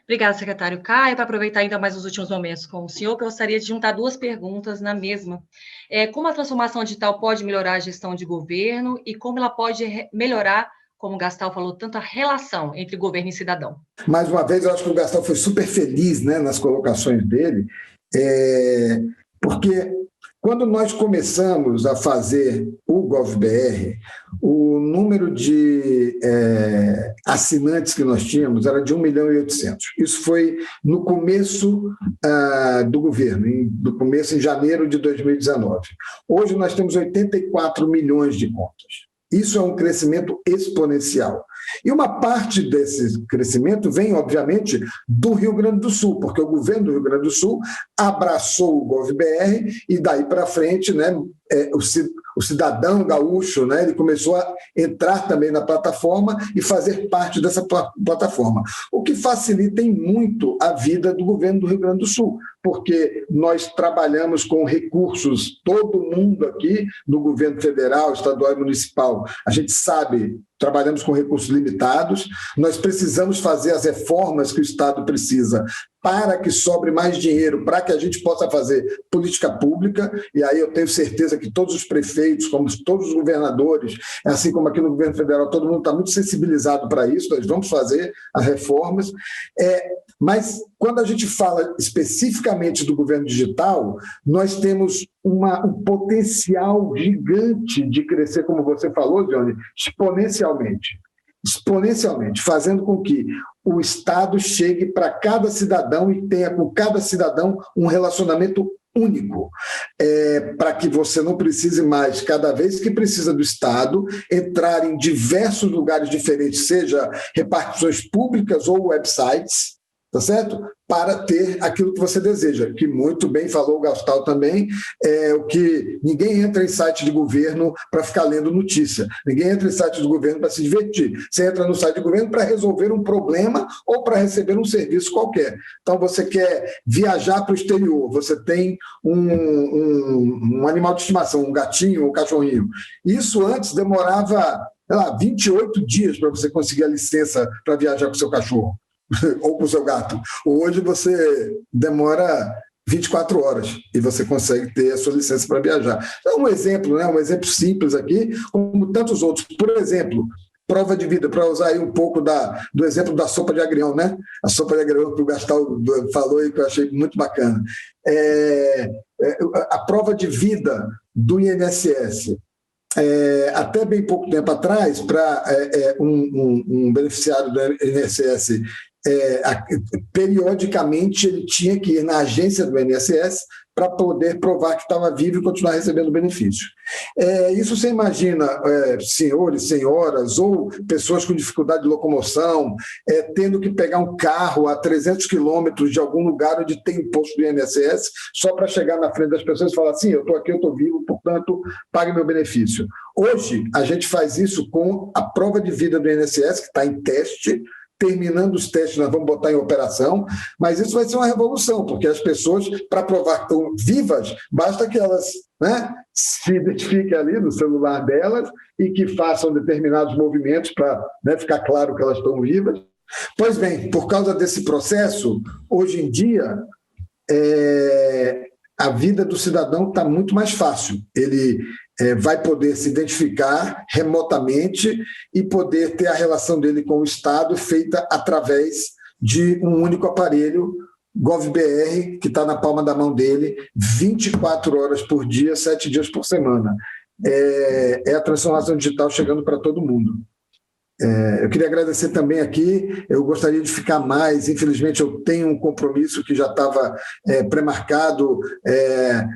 Obrigada, secretário Caio. Para aproveitar ainda mais os últimos momentos com o senhor, gostaria de juntar duas perguntas na mesma. Como a transformação digital pode melhorar a gestão de governo e como ela pode melhorar, como o Gastal falou, tanto a relação entre governo e cidadão? Mais uma vez, eu acho que o Gastal foi super feliz, né, nas colocações dele, porque quando nós começamos a fazer o GovBR, o número de assinantes que nós tínhamos era de 1.800.000. Isso foi no começo do governo, no começo em janeiro de 2019. Hoje nós temos 84 milhões de contas. Isso é um crescimento exponencial. E uma parte desse crescimento vem, obviamente, do Rio Grande do Sul, porque o governo do Rio Grande do Sul abraçou o GovBR e daí para frente, né, o cidadão gaúcho, né, ele começou a entrar também na plataforma e fazer parte dessa plataforma, o que facilita em muito a vida do governo do Rio Grande do Sul, porque nós trabalhamos com recursos, todo mundo aqui, no governo federal, estadual e municipal, a gente sabe, trabalhamos com recursos limitados, nós precisamos fazer as reformas que o Estado precisa para que sobre mais dinheiro, para que a gente possa fazer política pública, e aí eu tenho certeza que todos os prefeitos, como todos os governadores, assim como aqui no governo federal, todo mundo está muito sensibilizado para isso, nós vamos fazer as reformas, mas quando a gente fala especificamente do governo digital, nós temos um potencial gigante de crescer, como você falou, Johnny, exponencialmente, fazendo com que o Estado chegue para cada cidadão e tenha com cada cidadão um relacionamento único, para que você não precise mais, cada vez que precisa do Estado, entrar em diversos lugares diferentes, seja repartições públicas ou websites, tá certo? Para ter aquilo que você deseja, que muito bem falou o Gastal também, o que ninguém entra em site de governo para ficar lendo notícia, ninguém entra em site do governo para se divertir, você entra no site do governo para resolver um problema ou para receber um serviço qualquer. Então você quer viajar para o exterior, você tem um animal de estimação, um gatinho ou um cachorrinho, isso antes demorava, 28 dias para você conseguir a licença para viajar com o seu cachorro ou com o seu gato. Hoje você demora 24 horas e você consegue ter a sua licença para viajar. É um exemplo, né? Um exemplo simples aqui, como tantos outros. Por exemplo, prova de vida, para usar aí um pouco do exemplo da sopa de agrião, né? A sopa de agrião que o Gastal falou e que eu achei muito bacana. A prova de vida do INSS. Até bem pouco tempo atrás, para um beneficiário do INSS, periodicamente ele tinha que ir na agência do INSS para poder provar que estava vivo e continuar recebendo benefício. Isso você imagina senhores, senhoras ou pessoas com dificuldade de locomoção, tendo que pegar um carro a 300 quilômetros de algum lugar onde tem o posto do INSS, só para chegar na frente das pessoas e falar assim, eu estou aqui, eu estou vivo, portanto, pague meu benefício. Hoje, a gente faz isso com a prova de vida do INSS, que está em teste. Terminando os testes, nós vamos botar em operação, mas isso vai ser uma revolução, porque as pessoas, para provar que estão vivas, basta que elas, né, se identifiquem ali no celular delas e que façam determinados movimentos para, né, ficar claro que elas estão vivas. Pois bem, por causa desse processo, hoje em dia, a vida do cidadão está muito mais fácil. Ele vai poder se identificar remotamente e poder ter a relação dele com o Estado feita através de um único aparelho, GovBR, que está na palma da mão dele, 24 horas por dia, 7 dias por semana. É a transformação digital chegando para todo mundo. Eu queria agradecer também aqui, eu gostaria de ficar mais, infelizmente eu tenho um compromisso que já estava pré-marcado,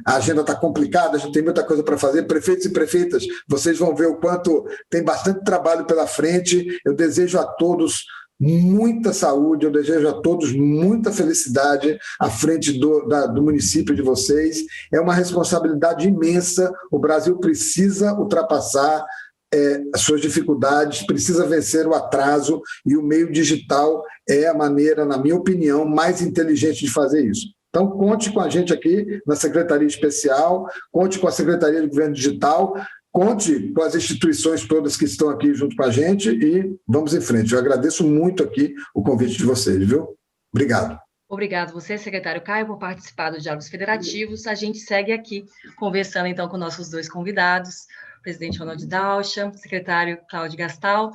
a agenda está complicada, a gente tem muita coisa para fazer, prefeitos e prefeitas, vocês vão ver o quanto tem bastante trabalho pela frente, eu desejo a todos muita saúde, eu desejo a todos muita felicidade à frente do município de vocês, é uma responsabilidade imensa, o Brasil precisa ultrapassar as suas dificuldades, precisa vencer o atraso e o meio digital é a maneira, na minha opinião, mais inteligente de fazer isso. Então, conte com a gente aqui na Secretaria Especial, conte com a Secretaria de Governo Digital, conte com as instituições todas que estão aqui junto com a gente e vamos em frente. Eu agradeço muito aqui o convite de vocês, viu? Obrigado. Obrigado você, secretário Caio, por participar do Diálogos Federativos. A gente segue aqui conversando, então, com nossos dois convidados, o presidente Ronald Daucha, secretário Cláudio Gastal.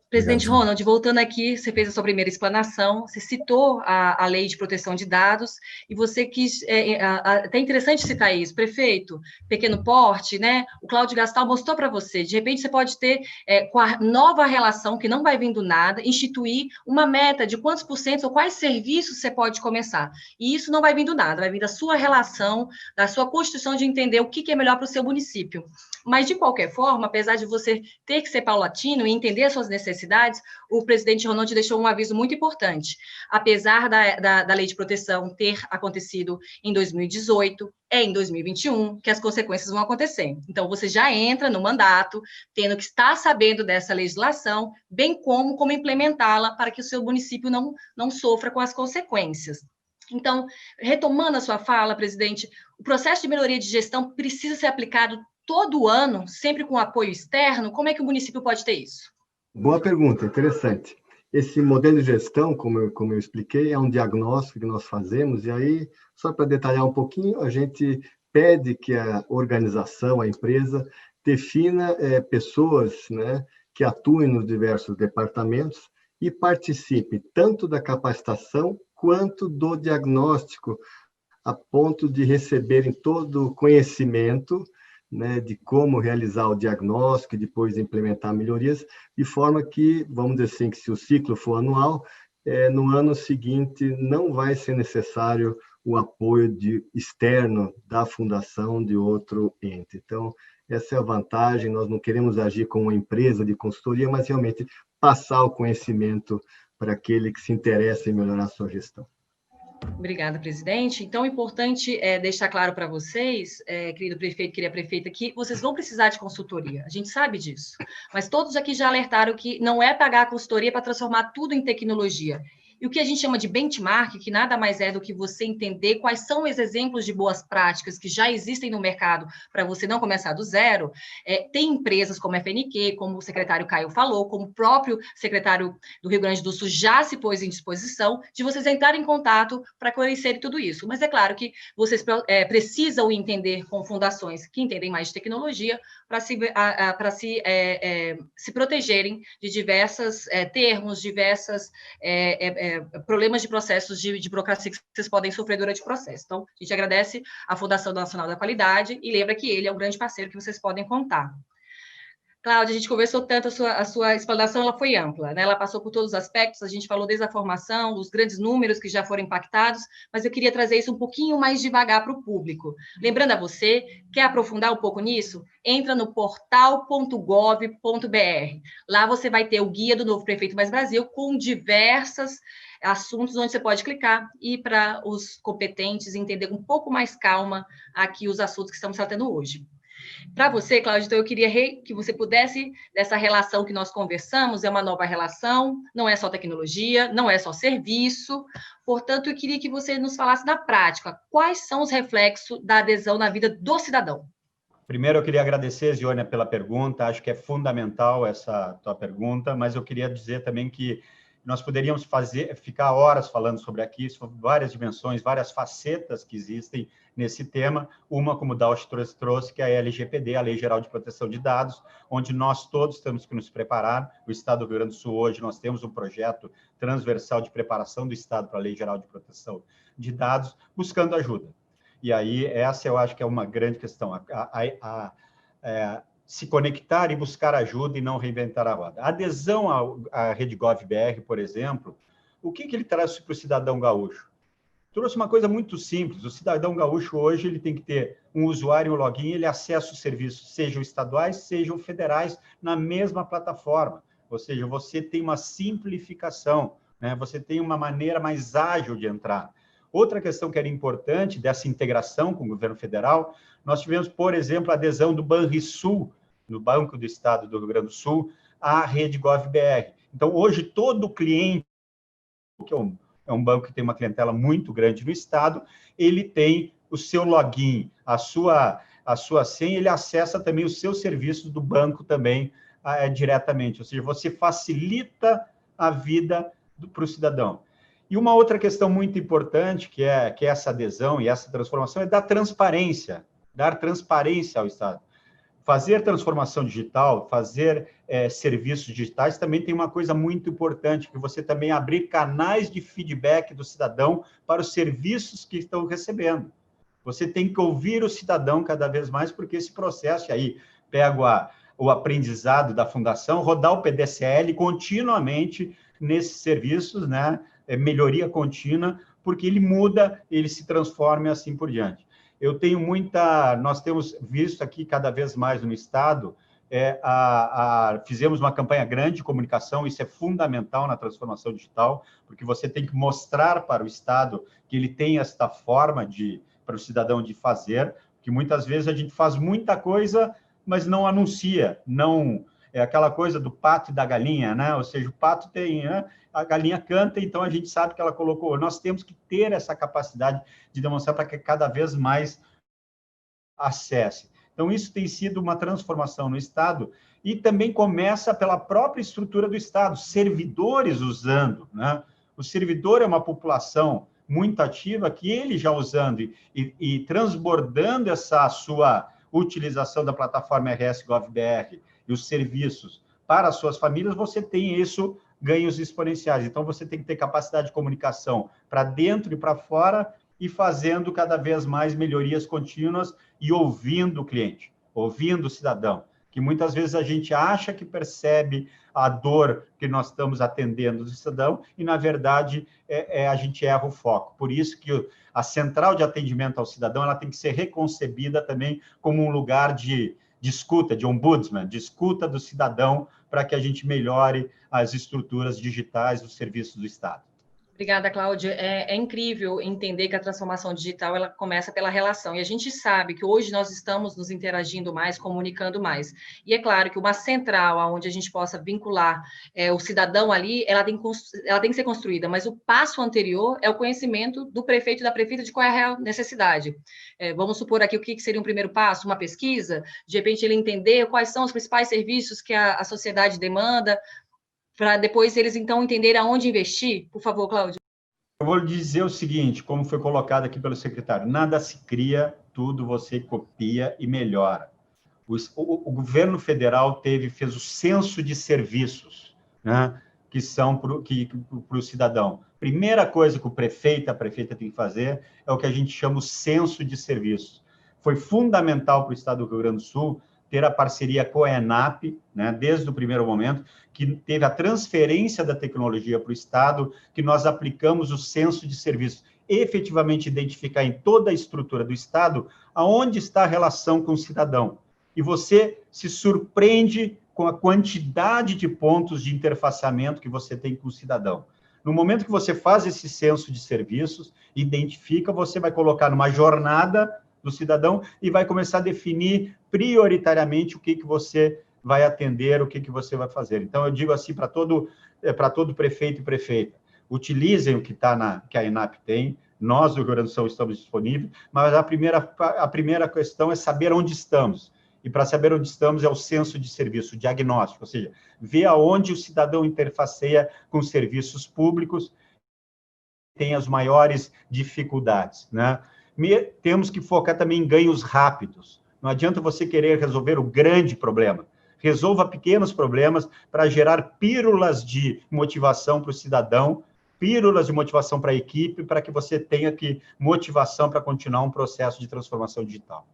Presidente Obrigado. Ronald, voltando aqui, você fez a sua primeira explanação, você citou a Lei de Proteção de Dados, e você quis, até interessante citar isso, prefeito, pequeno porte, né? O Cláudio Gastal mostrou para você, de repente você pode ter, com a nova relação, que não vai vir do nada, instituir uma meta de quantos por cento ou quais serviços você pode começar. E isso não vai vir do nada, vai vir da sua relação, da sua constituição de entender o que é melhor para o seu município. Mas, de qualquer forma, apesar de você ter que ser paulatino e entender as suas necessidades, o presidente Ronald deixou um aviso muito importante. Apesar da lei de proteção ter acontecido em 2018, é em 2021 que as consequências vão acontecer. Então, você já entra no mandato, tendo que estar sabendo dessa legislação, bem como implementá-la para que o seu município não sofra com as consequências. Então, retomando a sua fala, presidente, o processo de melhoria de gestão precisa ser aplicado todo ano, sempre com apoio externo? Como é que o município pode ter isso? Boa pergunta, interessante. Esse modelo de gestão, como eu expliquei, é um diagnóstico que nós fazemos, e aí, só para detalhar um pouquinho, a gente pede que a organização, a empresa, defina pessoas, né, que atuem nos diversos departamentos e participe tanto da capacitação quanto do diagnóstico, a ponto de receberem todo o conhecimento, né, de como realizar o diagnóstico e depois implementar melhorias, de forma que, vamos dizer assim, que se o ciclo for anual, no ano seguinte não vai ser necessário o apoio externo da fundação de outro ente. Então, essa é a vantagem, nós não queremos agir como uma empresa de consultoria, mas realmente passar o conhecimento para aquele que se interessa em melhorar a sua gestão. Obrigada, presidente. Então, é importante deixar claro para vocês, querido prefeito, querida prefeita, que vocês vão precisar de consultoria. A gente sabe disso. Mas todos aqui já alertaram que não é pagar a consultoria para transformar tudo em tecnologia. E o que a gente chama de benchmark, que nada mais é do que você entender quais são os exemplos de boas práticas que já existem no mercado para você não começar do zero, tem empresas como a FNQ, como o secretário Caio falou, como o próprio secretário do Rio Grande do Sul já se pôs em disposição de vocês entrarem em contato para conhecerem tudo isso. Mas é claro que vocês precisam entender com fundações que entendem mais de tecnologia para se protegerem de diversos termos, diversas problemas de processos de burocracia que vocês podem sofrer durante o processo. Então, a gente agradece à Fundação Nacional da Qualidade e lembra que ele é um grande parceiro que vocês podem contar. Cláudia, a gente conversou tanto, a sua explanação ela foi ampla, né? Ela passou por todos os aspectos, a gente falou desde a formação, dos grandes números que já foram impactados, mas eu queria trazer isso um pouquinho mais devagar para o público. Lembrando a você, quer aprofundar um pouco nisso? Entra no portal.gov.br. Lá você vai ter o guia do Novo Prefeito Mais Brasil com diversos assuntos onde você pode clicar e para os competentes entender com um pouco mais calma aqui os assuntos que estamos tratando hoje. Para você, Cláudia, então eu queria que você pudesse, dessa relação que nós conversamos, é uma nova relação, não é só tecnologia, não é só serviço, portanto, eu queria que você nos falasse na prática, quais são os reflexos da adesão na vida do cidadão? Primeiro, eu queria agradecer, Ziônia, pela pergunta, acho que é fundamental essa tua pergunta, mas eu queria dizer também que nós poderíamos ficar horas falando sobre aqui, sobre várias dimensões, várias facetas que existem nesse tema. Uma, como o Dauch trouxe, que é a LGPD, a Lei Geral de Proteção de Dados, onde nós todos temos que nos preparar. O Estado do Rio Grande do Sul, hoje, nós temos um projeto transversal de preparação do Estado para a Lei Geral de Proteção de Dados, buscando ajuda. E aí, essa eu acho que é uma grande questão, se conectar e buscar ajuda e não reinventar a roda. A adesão à Rede Gov.br, por exemplo, o que ele traz para o cidadão gaúcho? Trouxe uma coisa muito simples. O cidadão gaúcho hoje ele tem que ter um usuário e um login, ele acessa os serviços, sejam estaduais, sejam federais, na mesma plataforma. Ou seja, você tem uma simplificação, né? Você tem uma maneira mais ágil de entrar. Outra questão que era importante dessa integração com o governo federal, nós tivemos, por exemplo, a adesão do Banrisul, no Banco do Estado do Rio Grande do Sul, à Rede Gov.br. Então, hoje, todo cliente, que é um banco que tem uma clientela muito grande no Estado, ele tem o seu login, a sua senha, ele acessa também os seus serviços do banco também diretamente. Ou seja, você facilita a vida para o cidadão. E uma outra questão muito importante, que é essa adesão e essa transformação, é dar transparência ao Estado. Fazer transformação digital, fazer serviços digitais, também tem uma coisa muito importante, que você também abrir canais de feedback do cidadão para os serviços que estão recebendo. Você tem que ouvir o cidadão cada vez mais, porque esse processo, aí pego o aprendizado da Fundação, rodar o PDCL continuamente nesses serviços, né? Melhoria contínua, porque ele muda, ele se transforma e assim por diante. Nós temos visto aqui cada vez mais no Estado, fizemos uma campanha grande de comunicação, isso é fundamental na transformação digital, porque você tem que mostrar para o Estado que ele tem esta forma para o cidadão de fazer, que muitas vezes a gente faz muita coisa, mas não anuncia, não é aquela coisa do pato e da galinha, né? Ou seja, o pato tem, né? A galinha canta, então a gente sabe que ela colocou. Nós temos que ter essa capacidade de demonstrar para que cada vez mais acesse. Então, isso tem sido uma transformação no Estado e também começa pela própria estrutura do Estado, servidores usando, né? O servidor é uma população muito ativa que ele já usando e transbordando essa sua utilização da plataforma RS-GovBR e os serviços para as suas famílias, você tem isso, ganhos exponenciais. Então, você tem que ter capacidade de comunicação para dentro e para fora e fazendo cada vez mais melhorias contínuas e ouvindo o cliente, ouvindo o cidadão, que muitas vezes a gente acha que percebe a dor que nós estamos atendendo do cidadão e, na verdade, a gente erra o foco. Por isso que a central de atendimento ao cidadão ela tem que ser reconcebida também como um lugar de escuta, de ombudsman, de escuta do cidadão, para que a gente melhore as estruturas digitais dos serviços do Estado. Obrigada, Cláudia. É incrível entender que a transformação digital ela começa pela relação. E a gente sabe que hoje nós estamos nos interagindo mais, comunicando mais. E é claro que uma central onde a gente possa vincular o cidadão ali, ela tem que ser construída. Mas o passo anterior é o conhecimento do prefeito e da prefeita de qual é a real necessidade. Vamos supor aqui o que seria um primeiro passo, uma pesquisa, de repente ele entender quais são os principais serviços que a sociedade demanda, para depois eles, então, entenderem aonde investir? Por favor, Cláudio. Eu vou dizer o seguinte, como foi colocado aqui pelo secretário, nada se cria, tudo você copia e melhora. O governo federal fez o censo de serviços, né, que são para o cidadão. Primeira coisa que o prefeito, a prefeita tem que fazer é o que a gente chama o censo de serviços. Foi fundamental para o Estado do Rio Grande do Sul ter a parceria com a ENAP, né, desde o primeiro momento, que teve a transferência da tecnologia para o Estado, que nós aplicamos o censo de serviços, efetivamente identificar em toda a estrutura do Estado aonde está a relação com o cidadão. E você se surpreende com a quantidade de pontos de interfaceamento que você tem com o cidadão. No momento que você faz esse censo de serviços, identifica, você vai colocar numa jornada do cidadão e vai começar a definir prioritariamente o que você vai atender, o que você vai fazer. Então, eu digo assim para todo prefeito e prefeita, utilizem o que a ENAP tem, nós do Rio Grande do Sul estamos disponíveis, mas a primeira questão é saber onde estamos. E para saber onde estamos é o censo de serviço, o diagnóstico, ou seja, ver aonde o cidadão interfaceia com serviços públicos, tem as maiores dificuldades, né? Temos que focar também em ganhos rápidos. Não adianta você querer resolver o grande problema. Resolva pequenos problemas para gerar pílulas de motivação para o cidadão, pílulas de motivação para a equipe, para que você tenha motivação para continuar um processo de transformação digital.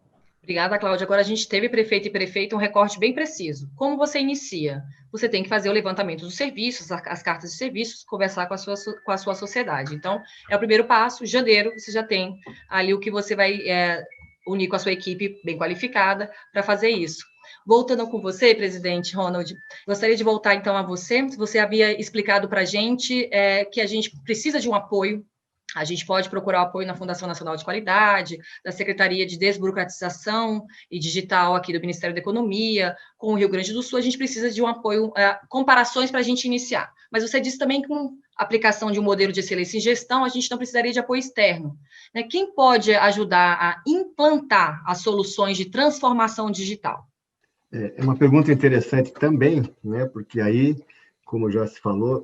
Obrigada, Cláudia. Agora a gente teve prefeito e prefeita um recorte bem preciso. Como você inicia? Você tem que fazer o levantamento dos serviços, as cartas de serviços, conversar com a sua sociedade. Então, é o primeiro passo. Janeiro, você já tem ali o que você vai unir com a sua equipe bem qualificada para fazer isso. Voltando com você, presidente Ronald, gostaria de voltar então a você. Você havia explicado para a gente que a gente precisa de um apoio. A gente pode procurar o apoio na Fundação Nacional de Qualidade, da Secretaria de Desburocratização e Digital aqui do Ministério da Economia, com o Rio Grande do Sul, a gente precisa de um apoio, comparações para a gente iniciar. Mas você disse também que com a aplicação de um modelo de excelência em gestão, a gente não precisaria de apoio externo. Né? Quem pode ajudar a implantar as soluções de transformação digital? É uma pergunta interessante também, né? Porque aí como já se falou,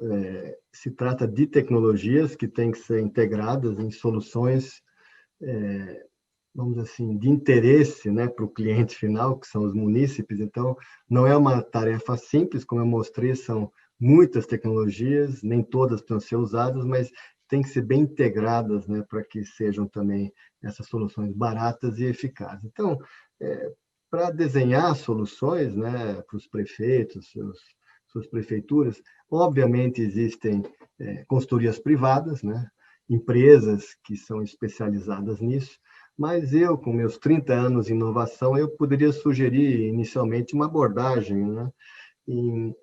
se trata de tecnologias que têm que ser integradas em soluções, vamos dizer assim, de interesse, né, para o cliente final, que são os munícipes. Então, não é uma tarefa simples, como eu mostrei, são muitas tecnologias, nem todas precisam ser usadas, mas tem que ser bem integradas, né, para que sejam também essas soluções baratas e eficazes. Então, para desenhar soluções, né, para os prefeitos, suas prefeituras, obviamente existem consultorias privadas, né, empresas que são especializadas nisso, mas eu, com meus 30 anos em inovação, eu poderia sugerir inicialmente uma abordagem, né,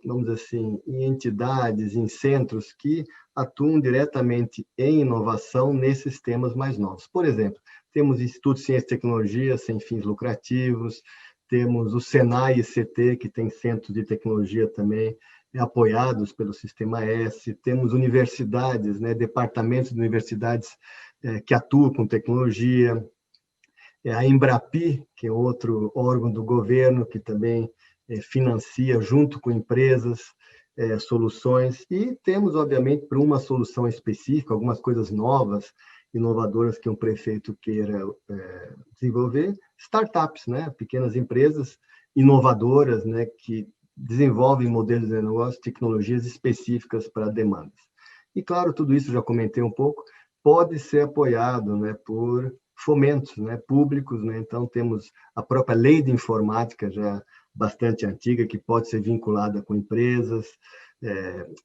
vamos dizer assim, em entidades, em centros que atuam diretamente em inovação nesses temas mais novos. Por exemplo, temos Instituto de Ciência e Tecnologia sem fins lucrativos, temos o Senai ICT, que tem centros de tecnologia também apoiados pelo Sistema S, temos universidades, né, departamentos de universidades que atuam com tecnologia, a Embrapi, que é outro órgão do governo que também financia, junto com empresas, soluções. E temos, obviamente, para uma solução específica, algumas coisas novas, inovadoras que um prefeito queira desenvolver, startups, né? Pequenas empresas inovadoras, né? Que desenvolvem modelos de negócio, tecnologias específicas para demandas. E, claro, tudo isso, já comentei um pouco, pode ser apoiado, né, por fomentos, né, públicos, né? Então, temos a própria lei de informática, já bastante antiga, que pode ser vinculada com empresas,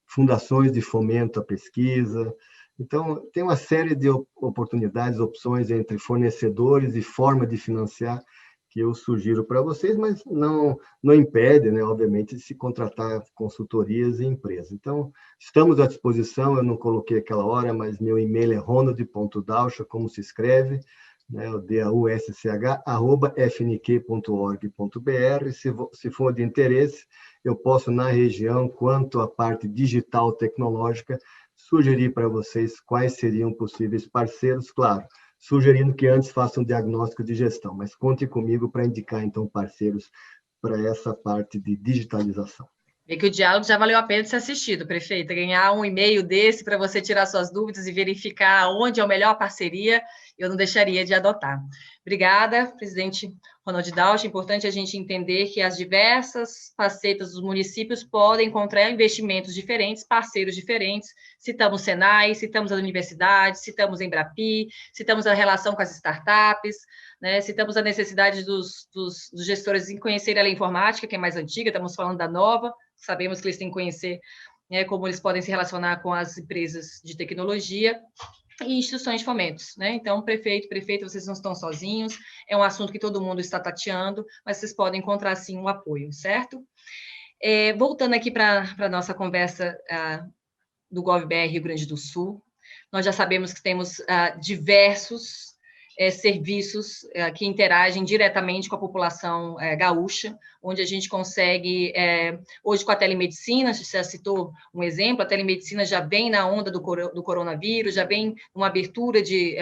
fundações de fomento à pesquisa. Então, tem uma série de oportunidades, opções entre fornecedores e forma de financiar que eu sugiro para vocês, mas não impede, né, obviamente, de se contratar consultorias e empresas. Então, estamos à disposição, eu não coloquei aquela hora, mas meu e-mail é ronald.dausch, como se escreve, né, o dausch@fnq.org.br. Se for de interesse, eu posso, na região, quanto à parte digital tecnológica, sugerir para vocês quais seriam possíveis parceiros, claro, sugerindo que antes façam um diagnóstico de gestão, mas conte comigo para indicar, então, parceiros para essa parte de digitalização. Vê que o diálogo já valeu a pena de ser assistido, prefeito. Ganhar um e-mail desse para você tirar suas dúvidas e verificar onde é a melhor parceria, eu não deixaria de adotar. Obrigada, presidente Ronald Dausch. É importante a gente entender que as diversas facetas dos municípios podem encontrar investimentos diferentes, parceiros diferentes. Citamos o Senai, citamos as universidades, citamos a Embrapi, citamos a relação com as startups, né? Citamos a necessidade dos gestores em conhecer a lei informática, que é mais antiga, estamos falando da nova, sabemos que eles têm que conhecer, né, como eles podem se relacionar com as empresas de tecnologia e instituições de fomentos, né? Então, prefeito, vocês não estão sozinhos, é um assunto que todo mundo está tateando, mas vocês podem encontrar, sim, um apoio, certo? Voltando aqui para a nossa conversa do GovBR Rio Grande do Sul, nós já sabemos que temos diversos serviços que interagem diretamente com a população gaúcha, onde a gente consegue, hoje com a telemedicina, você já citou um exemplo, a telemedicina já vem na onda do coronavírus, já vem uma abertura de,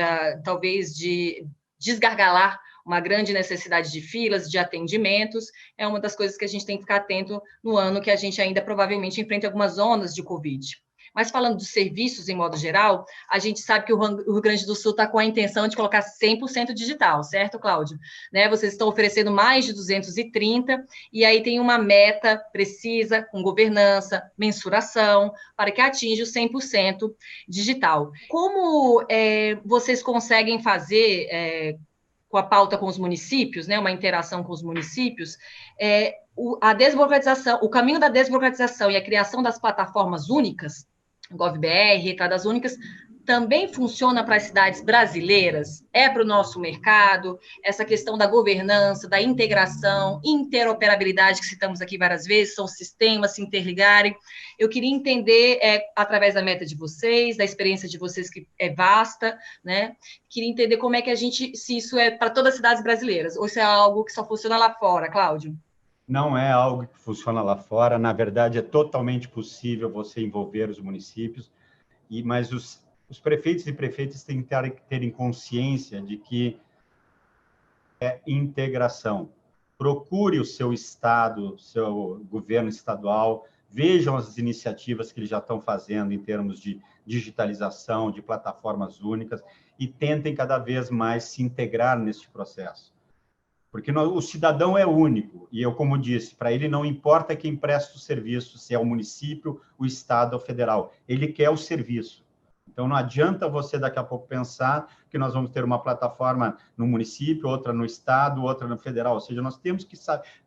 talvez, de desgargalar uma grande necessidade de filas, de atendimentos, é uma das coisas que a gente tem que ficar atento no ano que a gente ainda provavelmente enfrenta algumas zonas de Covid. Mas falando dos serviços em modo geral, a gente sabe que o Rio Grande do Sul está com a intenção de colocar 100% digital, certo, Cláudio? Né? Vocês estão oferecendo mais de 230, e aí tem uma meta precisa, com governança, mensuração, para que atinja o 100% digital. Como vocês conseguem fazer, com a pauta com os municípios, né, uma interação com os municípios, a desburocratização, o caminho da desburocratização e a criação das plataformas únicas, GovBR, Entradas Únicas, também funciona para as cidades brasileiras? É para o nosso mercado? Essa questão da governança, da integração, interoperabilidade, que citamos aqui várias vezes, são sistemas se interligarem. Eu queria entender, através da meta de vocês, da experiência de vocês, que é vasta, né? Queria entender como é que se isso é para todas as cidades brasileiras, ou se é algo que só funciona lá fora, Cláudio? Não é algo que funciona lá fora, na verdade é totalmente possível você envolver os municípios, mas os prefeitos e prefeitas têm que terem consciência de que é integração. Procure o seu estado, seu governo estadual, vejam as iniciativas que eles já estão fazendo em termos de digitalização, de plataformas únicas, e tentem cada vez mais se integrar neste processo. Porque o cidadão é único, e eu, como disse, para ele não importa quem presta o serviço, se é o município, o estado ou federal, ele quer o serviço. Então, não adianta você, daqui a pouco, pensar que nós vamos ter uma plataforma no município, outra no estado, outra no federal. Ou seja, nós temos que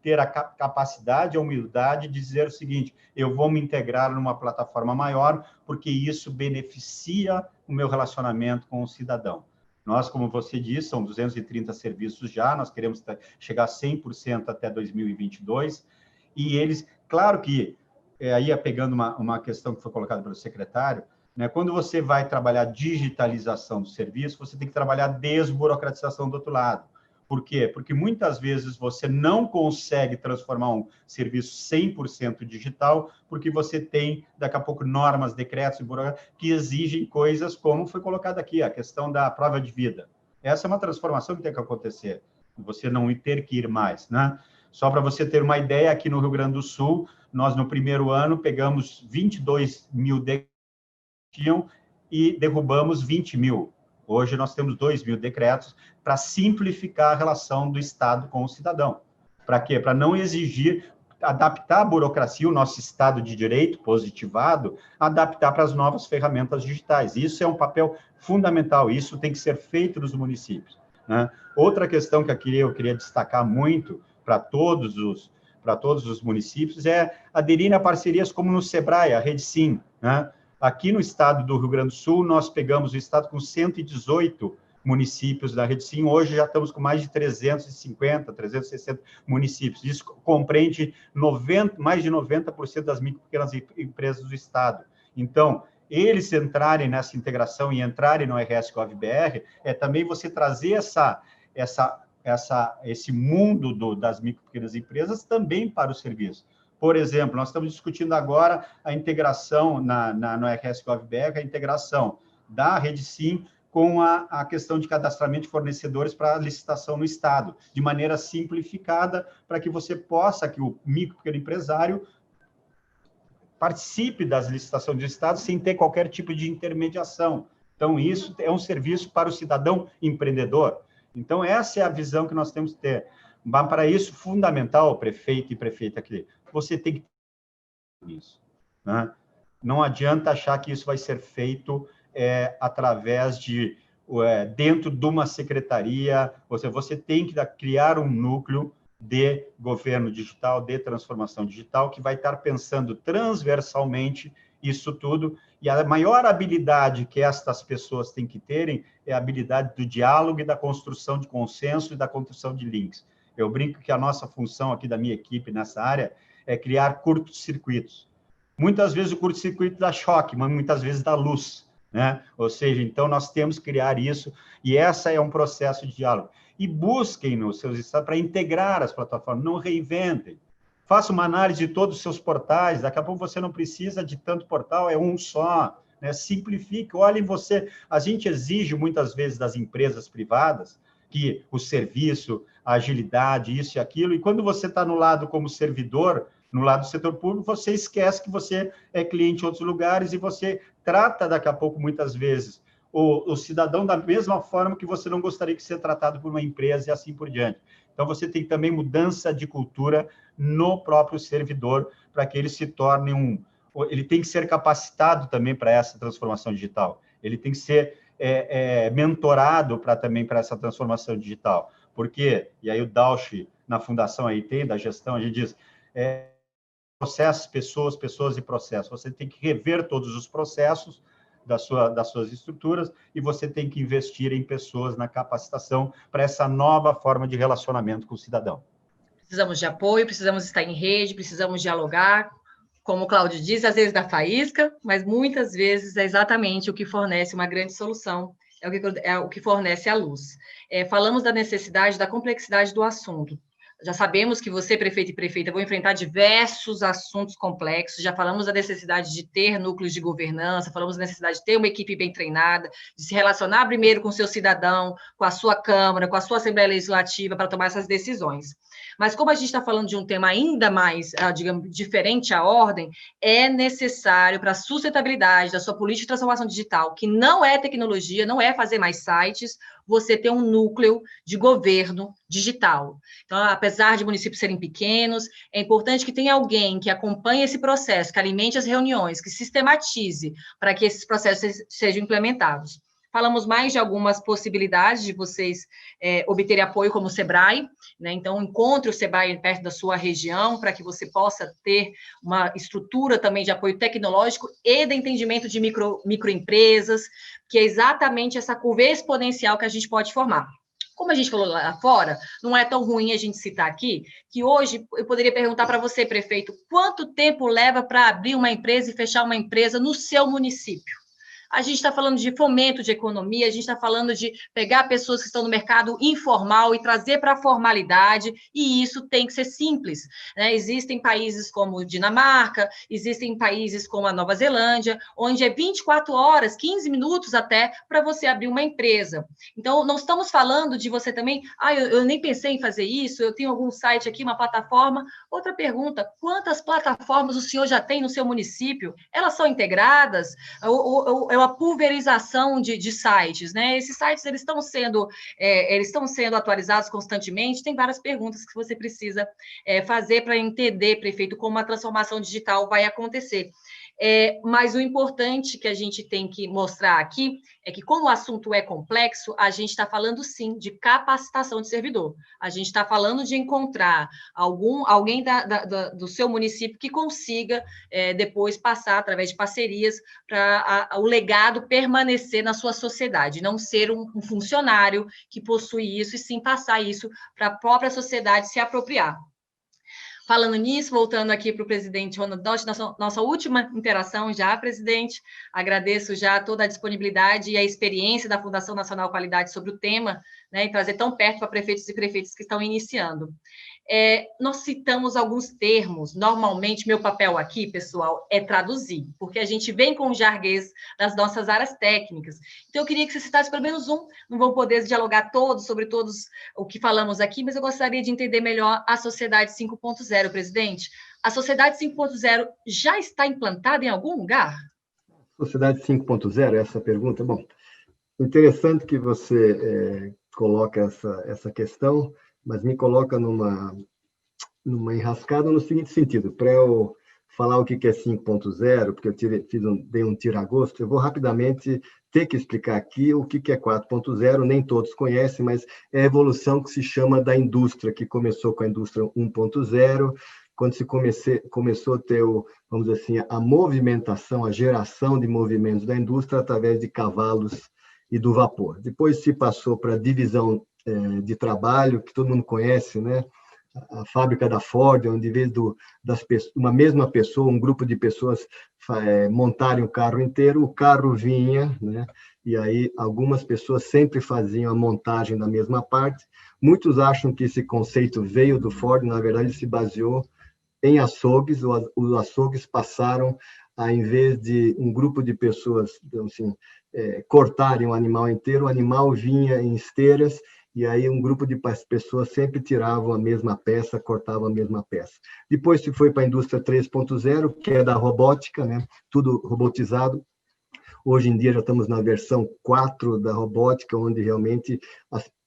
ter a capacidade, a humildade de dizer o seguinte: eu vou me integrar numa plataforma maior, porque isso beneficia o meu relacionamento com o cidadão. Nós, como você disse, são 230 serviços já, nós queremos chegar a 100% até 2022, e eles, claro que, aí pegando uma questão que foi colocada pelo secretário, né, quando você vai trabalhar digitalização do serviço, você tem que trabalhar desburocratização do outro lado. Por quê? Porque muitas vezes você não consegue transformar um serviço 100% digital, porque você tem, daqui a pouco, normas, decretos que exigem coisas como foi colocado aqui, a questão da prova de vida. Essa é uma transformação que tem que acontecer, você não ter que ir mais, né? Só para você ter uma ideia, aqui no Rio Grande do Sul, nós, no primeiro ano, pegamos 22 mil decretos e derrubamos 20 mil. Hoje nós temos 2 mil decretos para simplificar a relação do Estado com o cidadão. Para quê? Para não exigir, adaptar a burocracia, o nosso Estado de Direito positivado, adaptar para as novas ferramentas digitais. Isso é um papel fundamental, isso tem que ser feito nos municípios, né? Outra questão que eu queria destacar muito para todos os municípios é aderir a parcerias como no SEBRAE, a Rede Sim, né? Aqui no estado do Rio Grande do Sul, nós pegamos o estado com 118 municípios da Rede Sim, hoje já estamos com mais de 350, 360 municípios. Isso compreende mais de 90% das micro e pequenas empresas do estado. Então, eles entrarem nessa integração e entrarem no RS Gov.br, é também você trazer esse mundo das micro e pequenas empresas também para o serviço. Por exemplo, nós estamos discutindo agora a integração no RS Gov.br, a integração da Rede Sim com a questão de cadastramento de fornecedores para licitação no Estado, de maneira simplificada, para que você possa, que o micro pequeno empresário participe das licitações do Estado sem ter qualquer tipo de intermediação. Então, isso é um serviço para o cidadão empreendedor. Então, essa é a visão que nós temos que ter. Mas, para isso, fundamental, prefeito e prefeita aqui, você tem que ter isso, né? Não adianta achar que isso vai ser feito através de, dentro de uma secretaria, você tem que criar um núcleo de governo digital, de transformação digital, que vai estar pensando transversalmente isso tudo, e a maior habilidade que estas pessoas têm que terem é a habilidade do diálogo e da construção de consenso e da construção de links. Eu brinco que a nossa função aqui da minha equipe nessa área é criar curtos-circuitos. Muitas vezes o curto-circuito dá choque, mas muitas vezes dá luz, né? Ou seja, então nós temos que criar isso, e essa é um processo de diálogo. E busquem nos seus estados para integrar as plataformas, não reinventem. Faça uma análise de todos os seus portais, daqui a pouco você não precisa de tanto portal, é um só, né? Simplifique, olhem você. A gente exige muitas vezes das empresas privadas que o serviço, a agilidade, isso e aquilo, e quando você está no lado como servidor, no lado do setor público, você esquece que você é cliente em outros lugares e você trata, daqui a pouco, muitas vezes, o cidadão da mesma forma que você não gostaria que seja tratado por uma empresa e assim por diante. Então, você tem também mudança de cultura no próprio servidor para que ele se torne ele tem que ser capacitado também para essa transformação digital. Ele tem que ser mentorado também para essa transformação digital. Por quê? E aí o Dausch, na Fundação AIT, da gestão, a gente diz, processos, pessoas e processos. Você tem que rever todos os processos das suas estruturas e você tem que investir em pessoas, na capacitação para essa nova forma de relacionamento com o cidadão. Precisamos de apoio, precisamos estar em rede, precisamos dialogar, como o Cláudio diz, às vezes dá faísca, mas muitas vezes é exatamente o que fornece uma grande solução, é o que fornece a luz. Falamos da necessidade, da complexidade do assunto. Já sabemos que você, prefeito e prefeita, vão enfrentar diversos assuntos complexos, já falamos da necessidade de ter núcleos de governança, falamos da necessidade de ter uma equipe bem treinada, de se relacionar primeiro com o seu cidadão, com a sua Câmara, com a sua Assembleia Legislativa, para tomar essas decisões. Mas como a gente está falando de um tema ainda mais, digamos, diferente à ordem, é necessário para a sustentabilidade da sua política de transformação digital, que não é tecnologia, não é fazer mais sites, você ter um núcleo de governo digital. Então, apesar de municípios serem pequenos, é importante que tenha alguém que acompanhe esse processo, que alimente as reuniões, que sistematize para que esses processos sejam implementados. Falamos mais de algumas possibilidades de vocês obterem apoio como o Sebrae, né? Então, encontre o Sebrae perto da sua região para que você possa ter uma estrutura também de apoio tecnológico e de entendimento de microempresas, que é exatamente essa curva exponencial que a gente pode formar. Como a gente falou lá fora, não é tão ruim a gente citar aqui, que hoje eu poderia perguntar para você, prefeito, quanto tempo leva para abrir uma empresa e fechar uma empresa no seu município? A gente está falando de fomento de economia, a gente está falando de pegar pessoas que estão no mercado informal e trazer para a formalidade, e isso tem que ser simples, né? Existem países como Dinamarca, existem países como a Nova Zelândia, onde é 24 horas, 15 minutos até, para você abrir uma empresa. Então, não estamos falando de você também, eu nem pensei em fazer isso, eu tenho algum site aqui, uma plataforma. Outra pergunta, quantas plataformas o senhor já tem no seu município? Elas são integradas? É uma pulverização de sites, né? Esses sites eles estão sendo atualizados constantemente. Tem várias perguntas que você precisa fazer para entender, prefeito, como a transformação digital vai acontecer. Mas o importante que a gente tem que mostrar aqui é que, como o assunto é complexo, a gente está falando, sim, de capacitação de servidor. A gente está falando de encontrar alguém do seu município que consiga depois passar, através de parcerias, para o legado permanecer na sua sociedade, não ser um funcionário que possui isso, e sim passar isso para a própria sociedade se apropriar. Falando nisso, voltando aqui para o presidente Ronald Dosch, nossa última interação já, presidente, agradeço já toda a disponibilidade e a experiência da Fundação Nacional Qualidade sobre o tema, né, e trazer tão perto para prefeitos e prefeitas que estão iniciando. Nós citamos alguns termos, normalmente meu papel aqui, pessoal, é traduzir, porque a gente vem com o jargões das nossas áreas técnicas. Então, eu queria que você citasse pelo menos um, não vão poder dialogar sobre todos o que falamos aqui, mas eu gostaria de entender melhor a Sociedade 5.0, presidente. A Sociedade 5.0 já está implantada em algum lugar? Sociedade 5.0, essa pergunta? Bom, interessante que você coloca essa questão, mas me coloca numa enrascada no seguinte sentido. Para eu falar o que é 5.0, porque eu dei um tira-gosto, eu vou rapidamente ter que explicar aqui o que é 4.0, nem todos conhecem, mas é a evolução que se chama da indústria, que começou com a indústria 1.0, quando se começou a ter, vamos dizer assim, a movimentação, a geração de movimentos da indústria através de cavalos e do vapor. Depois se passou para a divisão de trabalho, que todo mundo conhece, né? A fábrica da Ford, onde, em vez uma mesma pessoa, um grupo de pessoas montarem o carro inteiro, o carro vinha, né? E aí algumas pessoas sempre faziam a montagem da mesma parte. Muitos acham que esse conceito veio do Ford, na verdade, se baseou em açougues. Os açougues passaram a, em vez de um grupo de pessoas, assim, cortarem o animal inteiro, o animal vinha em esteiras, e aí um grupo de pessoas sempre tiravam a mesma peça, cortavam a mesma peça. Depois se foi para a indústria 3.0, que é da robótica, né? Tudo robotizado. Hoje em dia já estamos na versão 4 da robótica, onde realmente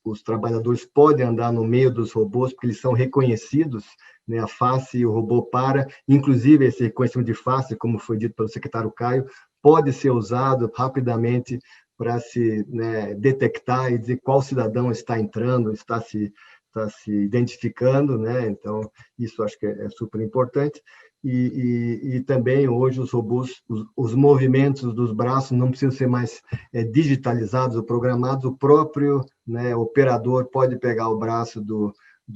os trabalhadores podem andar no meio dos robôs, porque eles são reconhecidos, né? A face e o robô para. Inclusive, esse reconhecimento de face, como foi dito pelo secretário Caio, pode ser usado rapidamente para se, né, detectar e dizer qual cidadão está entrando, está se identificando, né? Então, isso acho que é super importante. E também, hoje, os robôs, os movimentos dos braços não precisam ser mais digitalizados ou programados, o próprio, né, operador pode pegar o braço do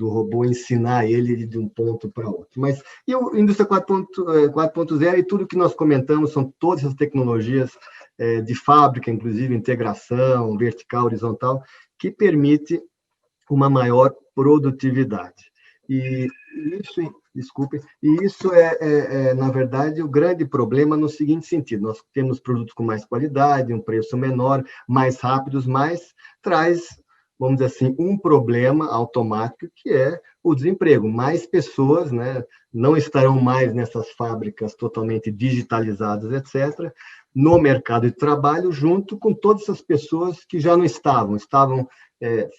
robô, ensinar ele de um ponto para outro. Mas e a indústria 4.0 e tudo que nós comentamos são todas as tecnologias de fábrica, inclusive integração vertical, horizontal, que permite uma maior produtividade. E isso na verdade, o grande problema no seguinte sentido: nós temos produtos com mais qualidade, um preço menor, mais rápidos, mas traz, vamos dizer assim, um problema automático, que é o desemprego. Mais pessoas, né, não estarão mais nessas fábricas totalmente digitalizadas, etc., no mercado de trabalho, junto com todas essas pessoas que já não estavam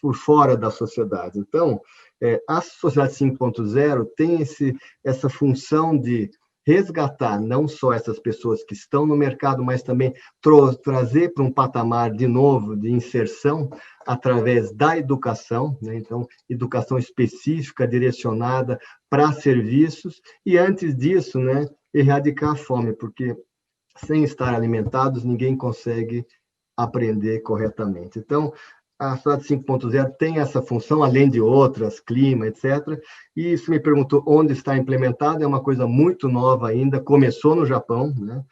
por fora da sociedade. Então, a Sociedade 5.0 tem essa função de resgatar não só essas pessoas que estão no mercado, mas também trazer para um patamar de novo de inserção através da educação, né? Então, educação específica, direcionada para serviços, e antes disso, né, erradicar a fome, porque sem estar alimentados, ninguém consegue aprender corretamente. Então, a Sociedade 5.0 tem essa função, além de outras, clima, etc. E isso me perguntou onde está implementado, é uma coisa muito nova ainda, começou no Japão, né?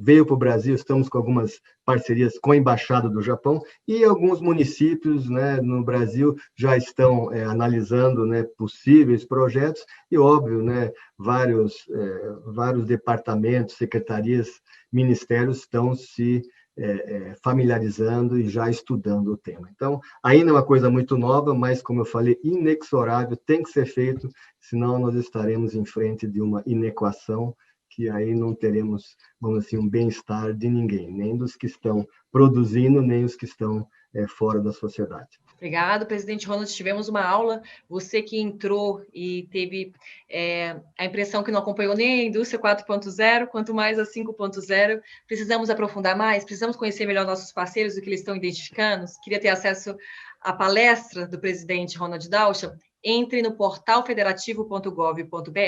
Veio para o Brasil, estamos com algumas parcerias com a Embaixada do Japão, e alguns municípios, né, no Brasil já estão analisando, né, possíveis projetos, e óbvio, né, vários departamentos, secretarias, ministérios estão se familiarizando e já estudando o tema. Então, ainda é uma coisa muito nova, mas, como eu falei, inexorável, tem que ser feito, senão nós estaremos em frente de uma inequação que aí não teremos, vamos dizer assim, um bem-estar de ninguém, nem dos que estão produzindo, nem os que estão fora da sociedade. Obrigado, presidente Ronald. Tivemos uma aula. Você que entrou e teve a impressão que não acompanhou nem a indústria 4.0, quanto mais a 5.0. Precisamos aprofundar mais, precisamos conhecer melhor nossos parceiros, o que eles estão identificando. Queria ter acesso à palestra do presidente Ronald Daucha. Entre no portal federativo.gov.br,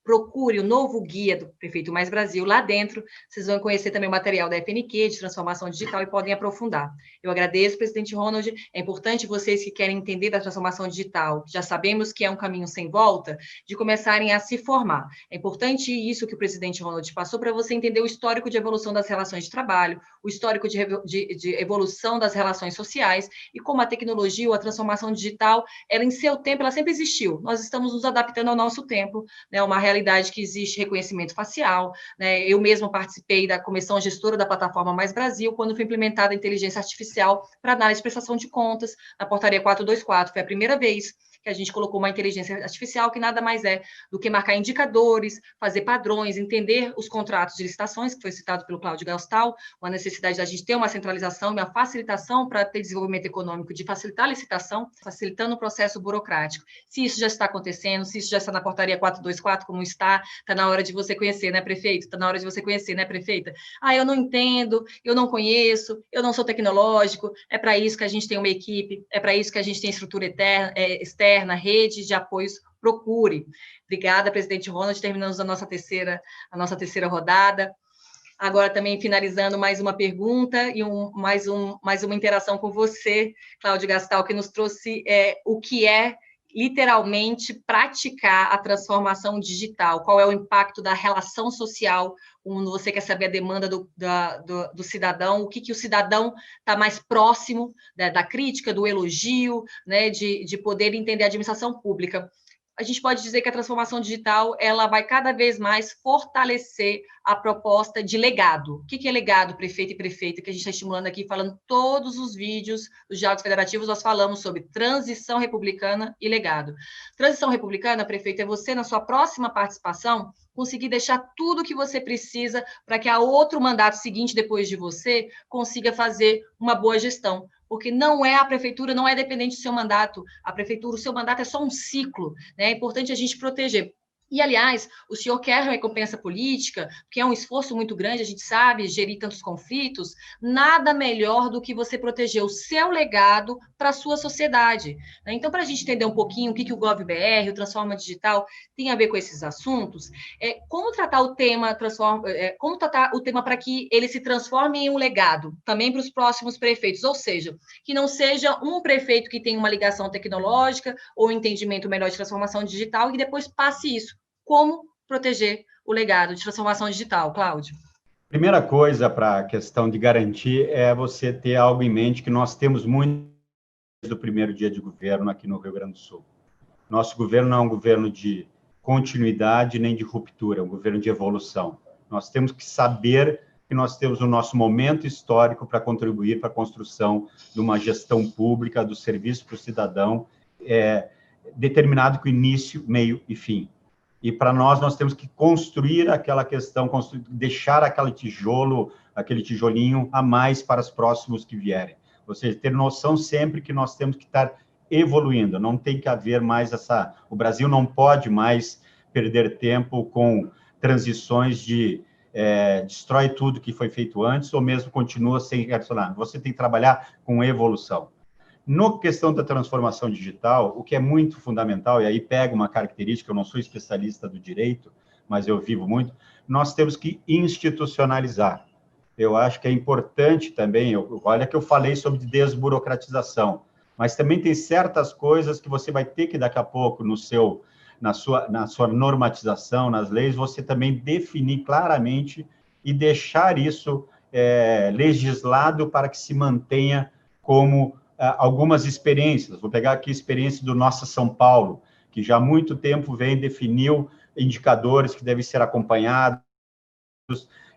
procure o novo guia do Prefeito Mais Brasil. Lá dentro, vocês vão conhecer também o material da FNQ, de transformação digital, e podem aprofundar. Eu agradeço, presidente Ronald. É importante vocês que querem entender da transformação digital, já sabemos que é um caminho sem volta, de começarem a se formar. É importante isso que o presidente Ronald passou, para você entender o histórico de evolução das relações de trabalho, o histórico de evolução das relações sociais, e como a tecnologia ou a transformação digital, ela em seu tempo, ela sempre existiu. Nós estamos nos adaptando ao nosso tempo, né? Uma realidade que existe reconhecimento facial, né? Eu mesmo participei da comissão gestora da plataforma Mais Brasil, quando foi implementada a inteligência artificial para análise de prestação de contas, na portaria 424. Foi a primeira vez que a gente colocou uma inteligência artificial, que nada mais é do que marcar indicadores, fazer padrões, entender os contratos de licitações, que foi citado pelo Cláudio Gastal, uma necessidade da gente ter uma centralização e uma facilitação para ter desenvolvimento econômico, de facilitar a licitação, facilitando o processo burocrático. Se isso já está acontecendo, se isso já está na portaria 424, como está na hora de você conhecer, né, prefeito? Está na hora de você conhecer, né, prefeita? Eu não entendo, eu não conheço, eu não sou tecnológico, é para isso que a gente tem uma equipe, é para isso que a gente tem estrutura externa, rede de apoios, procure. Obrigada, presidente Ronald. Terminamos a nossa terceira rodada. Agora também finalizando mais uma pergunta e mais uma interação com você, Cláudio Gastal, que nos trouxe o que é literalmente praticar a transformação digital. Qual é o impacto da relação social? Quando você quer saber a demanda do cidadão, o que o cidadão está mais próximo, né, da crítica, do elogio, né, de poder entender a administração pública. A gente pode dizer que a transformação digital ela vai cada vez mais fortalecer a proposta de legado. O que é legado, prefeito e prefeita, que a gente está estimulando aqui, falando todos os vídeos dos diálogos federativos, nós falamos sobre transição republicana e legado. Transição republicana, prefeito, é você, na sua próxima participação, conseguir deixar tudo o que você precisa para que a outro mandato seguinte, depois de você, consiga fazer uma boa gestão. Porque não é a prefeitura, não é dependente do seu mandato. A prefeitura, o seu mandato é só um ciclo, né? É importante a gente proteger. E, aliás, o senhor quer recompensa política, que é um esforço muito grande, a gente sabe, gerir tantos conflitos, nada melhor do que você proteger o seu legado para a sua sociedade. Né? Então, para a gente entender um pouquinho o que o GovBR, o Transforma Digital, tem a ver com esses assuntos, como tratar o tema para que ele se transforme em um legado, também para os próximos prefeitos, ou seja, que não seja um prefeito que tem uma ligação tecnológica ou um entendimento melhor de transformação digital e depois passe isso. Como proteger o legado de transformação digital, Cláudio? Primeira coisa para a questão de garantir é você ter algo em mente que nós temos muito desde o primeiro dia de governo aqui no Rio Grande do Sul. Nosso governo não é um governo de continuidade nem de ruptura, é um governo de evolução. Nós temos que saber que nós temos o nosso momento histórico para contribuir para a construção de uma gestão pública, do serviço para o cidadão, determinado com início, meio e fim. E para nós temos que construir aquela questão, deixar aquele tijolinho a mais para os próximos que vierem. Ou seja, ter noção sempre que nós temos que estar evoluindo, não tem que haver mais o Brasil não pode mais perder tempo com transições de destrói tudo que foi feito antes, ou mesmo continua sem reacionar. Você tem que trabalhar com evolução. No questão da transformação digital, o que é muito fundamental, e aí pega uma característica, eu não sou especialista do direito, mas eu vivo muito, nós temos que institucionalizar. Eu acho que é importante também, olha que eu falei sobre desburocratização, mas também tem certas coisas que você vai ter que, daqui a pouco, na sua normatização, nas leis, você também definir claramente e deixar isso legislado para que se mantenha como algumas experiências. Vou pegar aqui a experiência do Nossa São Paulo, que já há muito tempo definiu indicadores que devem ser acompanhados,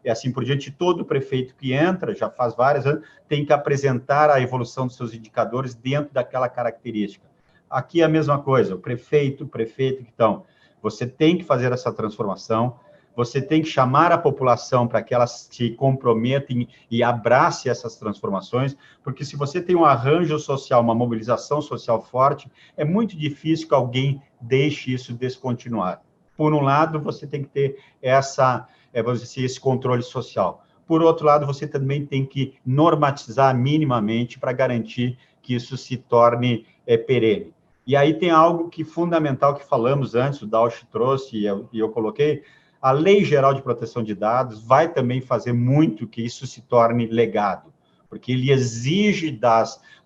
e assim por diante. Todo prefeito que entra, já faz vários anos, tem que apresentar a evolução dos seus indicadores dentro daquela característica. Aqui é a mesma coisa, o prefeito, então, você tem que fazer essa transformação, você tem que chamar a população para que elas se comprometem e abrace essas transformações, porque se você tem um arranjo social, uma mobilização social forte, é muito difícil que alguém deixe isso descontinuar. Por um lado, você tem que ter esse controle social. Por outro lado, você também tem que normatizar minimamente para garantir que isso se torne perene. E aí tem algo fundamental que falamos antes, o Dauch trouxe e eu coloquei, a Lei Geral de Proteção de Dados vai também fazer muito que isso se torne legado, porque ele exige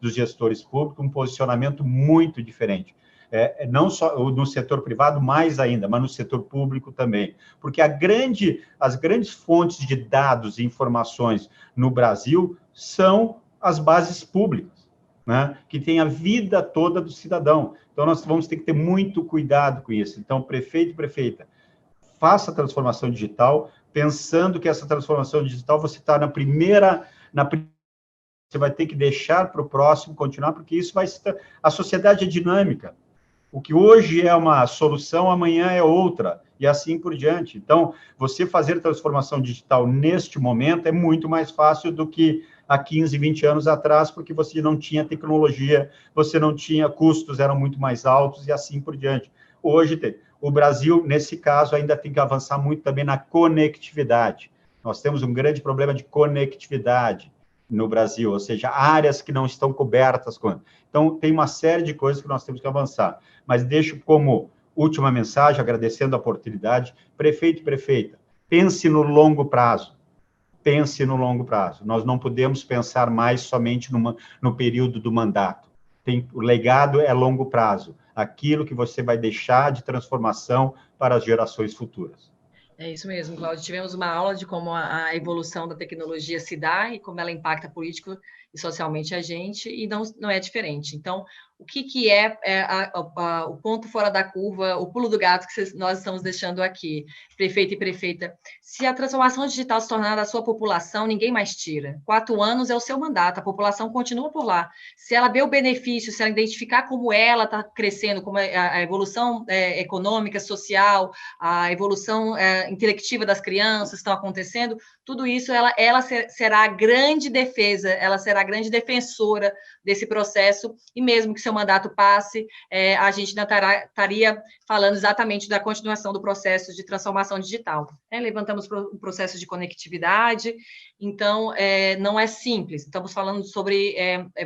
dos gestores públicos um posicionamento muito diferente. Não só no setor privado, mais ainda, mas no setor público também. Porque as grandes fontes de dados e informações no Brasil são as bases públicas, né, que tem a vida toda do cidadão. Então, nós vamos ter que ter muito cuidado com isso. Então, prefeito e prefeita, faça a transformação digital, pensando que essa transformação digital você está na primeira, você vai ter que deixar para o próximo continuar, porque isso a sociedade é dinâmica. O que hoje é uma solução, amanhã é outra, e assim por diante. Então, você fazer transformação digital neste momento é muito mais fácil do que há 15, 20 anos atrás, porque você não tinha tecnologia, você não tinha custos, eram muito mais altos, e assim por diante. Hoje tem. O Brasil, nesse caso, ainda tem que avançar muito também na conectividade. Nós temos um grande problema de conectividade no Brasil, ou seja, áreas que não estão cobertas. Então, tem uma série de coisas que nós temos que avançar. Mas deixo como última mensagem, agradecendo a oportunidade, prefeito e prefeita, pense no longo prazo. Pense no longo prazo. Nós não podemos pensar mais somente no período do mandato. O legado é longo prazo. Aquilo que você vai deixar de transformação para as gerações futuras. É isso mesmo, Cláudio. Tivemos uma aula de como a evolução da tecnologia se dá e como ela impacta político e socialmente a gente, e não é diferente. Então, o que é o ponto fora da curva, o pulo do gato que nós estamos deixando aqui, prefeito e prefeita? Se a transformação digital se tornar da sua população, ninguém mais tira. 4 anos é o seu mandato, a população continua por lá. Se ela vê o benefício, se ela identificar como ela está crescendo, como a evolução econômica, social, a evolução intelectiva das crianças estão acontecendo, tudo isso ela será a grande defesa, ela será a grande defensora desse processo, e mesmo que seu mandato passe, a gente ainda estaria falando exatamente da continuação do processo de transformação digital. Levantamos o processo de conectividade, então não é simples, estamos falando sobre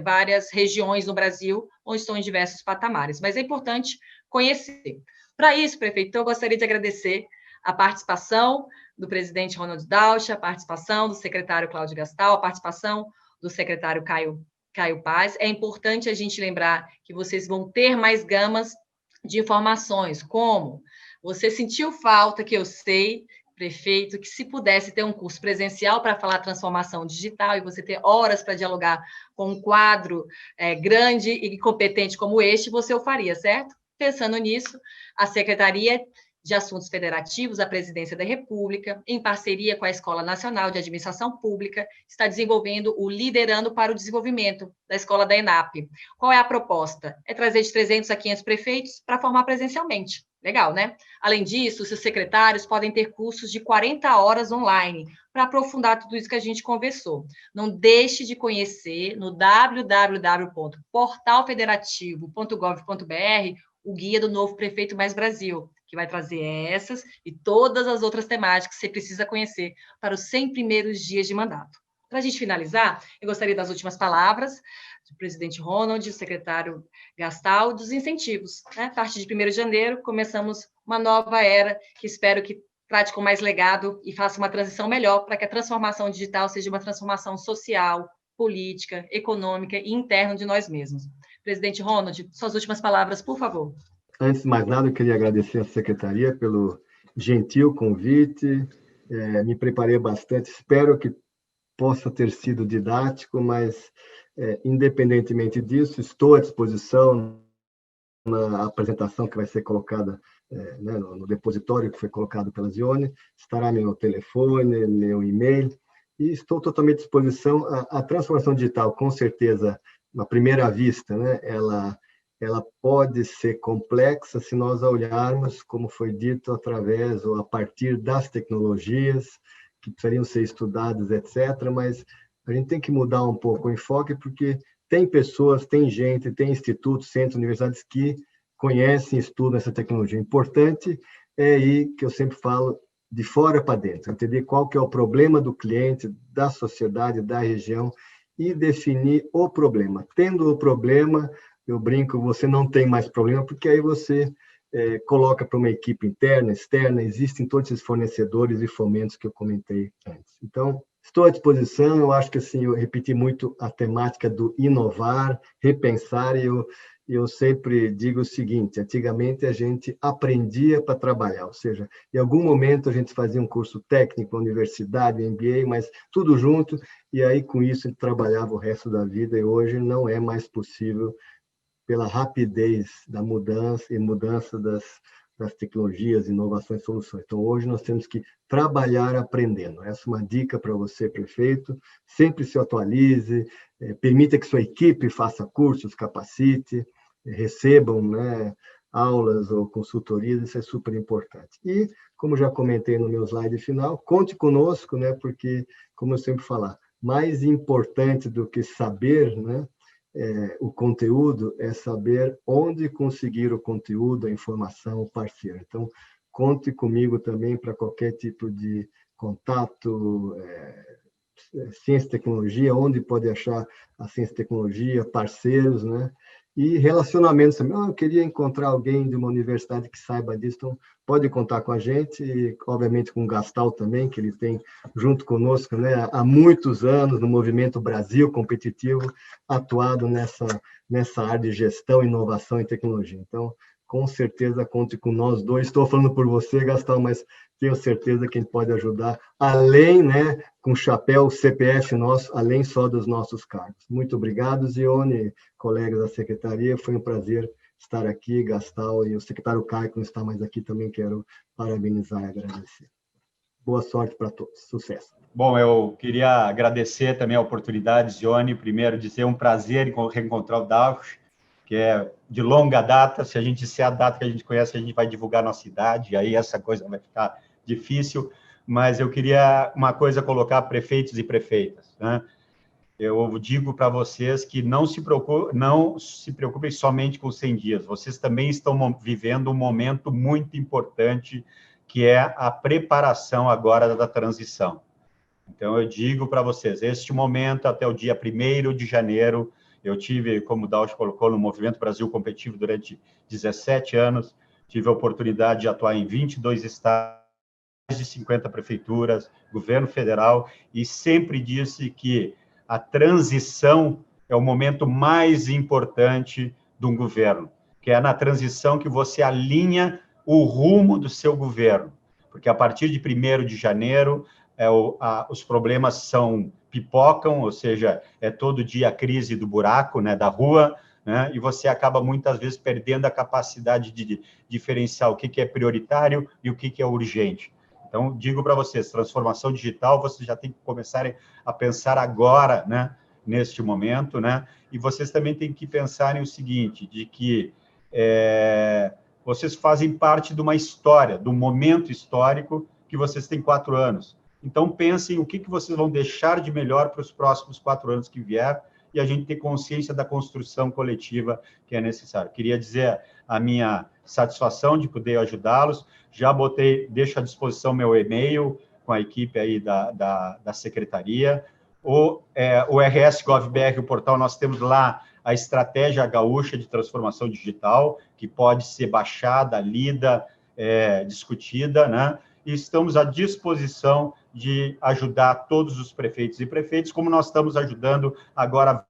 várias regiões no Brasil, onde estão em diversos patamares, mas é importante conhecer. Para isso, prefeito, eu gostaria de agradecer a participação do presidente Ronald Dauch, a participação do secretário Cláudio Gastal, a participação do secretário Caio Paz. É importante a gente lembrar que vocês vão ter mais gamas de informações, como você sentiu falta, que eu sei, prefeito, que se pudesse ter um curso presencial para falar transformação digital e você ter horas para dialogar com um quadro grande e competente como este, você o faria, certo? Pensando nisso, a secretaria de Assuntos Federativos à Presidência da República, em parceria com a Escola Nacional de Administração Pública, está desenvolvendo o Liderando para o Desenvolvimento da Escola da ENAP. Qual é a proposta? É trazer de 300 a 500 prefeitos para formar presencialmente. Legal, né? Além disso, os secretários podem ter cursos de 40 horas online para aprofundar tudo isso que a gente conversou. Não deixe de conhecer no www.portalfederativo.gov.br o Guia do Novo Prefeito Mais Brasil, que vai trazer essas e todas as outras temáticas que você precisa conhecer para os 100 primeiros dias de mandato. Para a gente finalizar, eu gostaria das últimas palavras do presidente Ronald, do secretário Gastal, dos incentivos. Né? A partir de 1º de janeiro, começamos uma nova era, que espero que trate com mais legado e faça uma transição melhor para que a transformação digital seja uma transformação social, política, econômica e interna de nós mesmos. Presidente Ronald, suas últimas palavras, por favor. Antes de mais nada, eu queria agradecer à secretaria pelo gentil convite. Me preparei bastante, espero que possa ter sido didático, mas, independentemente disso, estou à disposição na apresentação que vai ser colocada no depositório que foi colocado pela Zione, estará meu telefone, meu e-mail, e estou totalmente à disposição. A transformação digital, com certeza, na primeira vista, né, ela pode ser complexa se nós olharmos, como foi dito, através ou a partir das tecnologias que precisariam ser estudadas, etc., mas a gente tem que mudar um pouco o enfoque, porque tem pessoas, tem gente, tem institutos, centros, universidades que conhecem e estudam essa tecnologia. Importante é aí que eu sempre falo, de fora para dentro, entender qual que é o problema do cliente, da sociedade, da região, e definir o problema. Tendo o problema, eu brinco, você não tem mais problema, porque aí você coloca para uma equipe interna, externa, existem todos esses fornecedores e fomentos que eu comentei antes. Então, estou à disposição, eu acho que assim, eu repeti muito a temática do inovar, repensar, e eu sempre digo o seguinte, antigamente a gente aprendia para trabalhar, ou seja, em algum momento a gente fazia um curso técnico, universidade, MBA, mas tudo junto, e aí com isso a gente trabalhava o resto da vida, e hoje não é mais possível pela rapidez da mudança e mudança das tecnologias, inovações e soluções. Então, hoje nós temos que trabalhar aprendendo. Essa é uma dica para você, prefeito. Sempre se atualize, permita que sua equipe faça cursos, capacite, recebam, né, aulas ou consultorias, isso é super importante. E, como já comentei no meu slide final, conte conosco, né, porque, como eu sempre falo, mais importante do que saber, né, o conteúdo é saber onde conseguir o conteúdo, a informação, o parceiro. Então, conte comigo também para qualquer tipo de contato, ciência e tecnologia, onde pode achar a ciência e tecnologia, parceiros, né? E relacionamentos também. Eu queria encontrar alguém de uma universidade que saiba disso, então pode contar com a gente, e obviamente com o Gastal também, que ele tem junto conosco, né, há muitos anos no Movimento Brasil Competitivo, atuado nessa área de gestão, inovação e tecnologia. Então, com certeza, conte com nós dois. Estou falando por você, Gastal, mas tenho certeza que a gente pode ajudar, além, né, com o chapéu CPF nosso, além só dos nossos cargos. Muito obrigado, Zione, colegas da secretaria, foi um prazer estar aqui, Gastal, e o secretário Caio, que não está mais aqui, também quero parabenizar e agradecer. Boa sorte para todos, sucesso. Bom, eu queria agradecer também a oportunidade, Zione, primeiro dizer um prazer em reencontrar o Davos, que é de longa data. Se a gente disser a data que a gente conhece, a gente vai divulgar a nossa idade, aí essa coisa vai ficar difícil, mas eu queria uma coisa colocar prefeitos e prefeitas, né? Eu digo para vocês que não se preocupem somente com os 100 dias, vocês também estão vivendo um momento muito importante, que é a preparação agora da transição. Então, eu digo para vocês, este momento, até o dia 1º de janeiro, eu tive, como o Dauch colocou, no Movimento Brasil Competitivo durante 17 anos, tive a oportunidade de atuar em 22 estados, mais de 50 prefeituras, governo federal, e sempre disse que a transição é o momento mais importante de um governo, que é na transição que você alinha o rumo do seu governo, porque a partir de 1º de janeiro, os problemas pipocam, ou seja, é todo dia a crise do buraco, né, da rua, né? E você acaba muitas vezes perdendo a capacidade de diferenciar o que é prioritário e o que é urgente. Então, digo para vocês, transformação digital, vocês já têm que começar a pensar agora, né, neste momento, né? E vocês também têm que pensar o seguinte, de que vocês fazem parte de uma história, de um momento histórico que vocês têm 4 anos. Então, pensem o que vocês vão deixar de melhor para os próximos 4 anos que vier, e a gente ter consciência da construção coletiva que é necessário. Queria dizer a minha satisfação de poder ajudá-los. Já deixo à disposição meu e-mail com a equipe aí da secretaria. O RS GovBR, o portal, nós temos lá a estratégia gaúcha de transformação digital, que pode ser baixada, lida, discutida, né? E estamos à disposição de ajudar todos os prefeitos e prefeitas, como nós estamos ajudando agora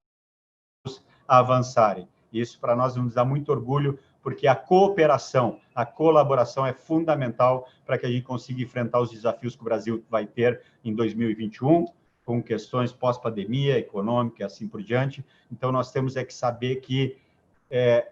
a avançarem. Isso, para nós, nos dá muito orgulho, porque a cooperação, a colaboração é fundamental para que a gente consiga enfrentar os desafios que o Brasil vai ter em 2021, com questões pós-pandemia, econômica e assim por diante. Então, nós temos que saber que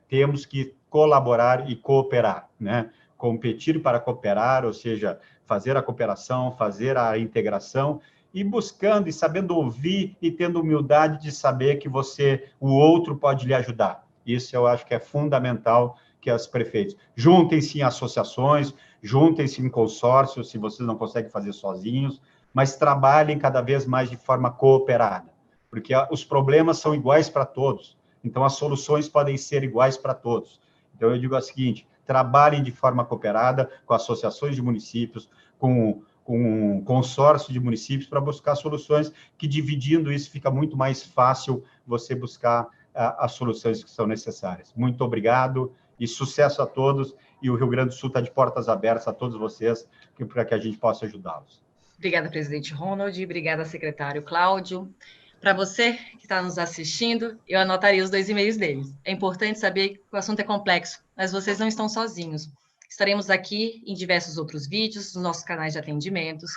temos que colaborar e cooperar, né? Competir para cooperar, ou seja, fazer a cooperação, fazer a integração, e buscando e sabendo ouvir e tendo humildade de saber que o outro pode lhe ajudar. Isso eu acho que é fundamental, que as prefeitos juntem-se em associações, juntem-se em consórcios, se vocês não conseguem fazer sozinhos, mas trabalhem cada vez mais de forma cooperada, porque os problemas são iguais para todos, então as soluções podem ser iguais para todos. Então eu digo o seguinte, trabalhem de forma cooperada com associações de municípios, com um consórcio de municípios para buscar soluções que, dividindo isso, fica muito mais fácil você buscar as soluções que são necessárias. Muito obrigado e sucesso a todos, e o Rio Grande do Sul está de portas abertas a todos vocês para que a gente possa ajudá-los. Obrigada, presidente Ronald, obrigada, secretário Cláudio. Para você que está nos assistindo, eu anotaria os 2 e-mails deles. É importante saber que o assunto é complexo, mas vocês não estão sozinhos. Estaremos aqui em diversos outros vídeos, nos nossos canais de atendimentos.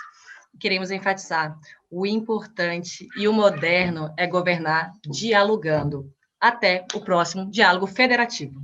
Queremos enfatizar, o importante e o moderno é governar dialogando. Até o próximo Diálogo Federativo.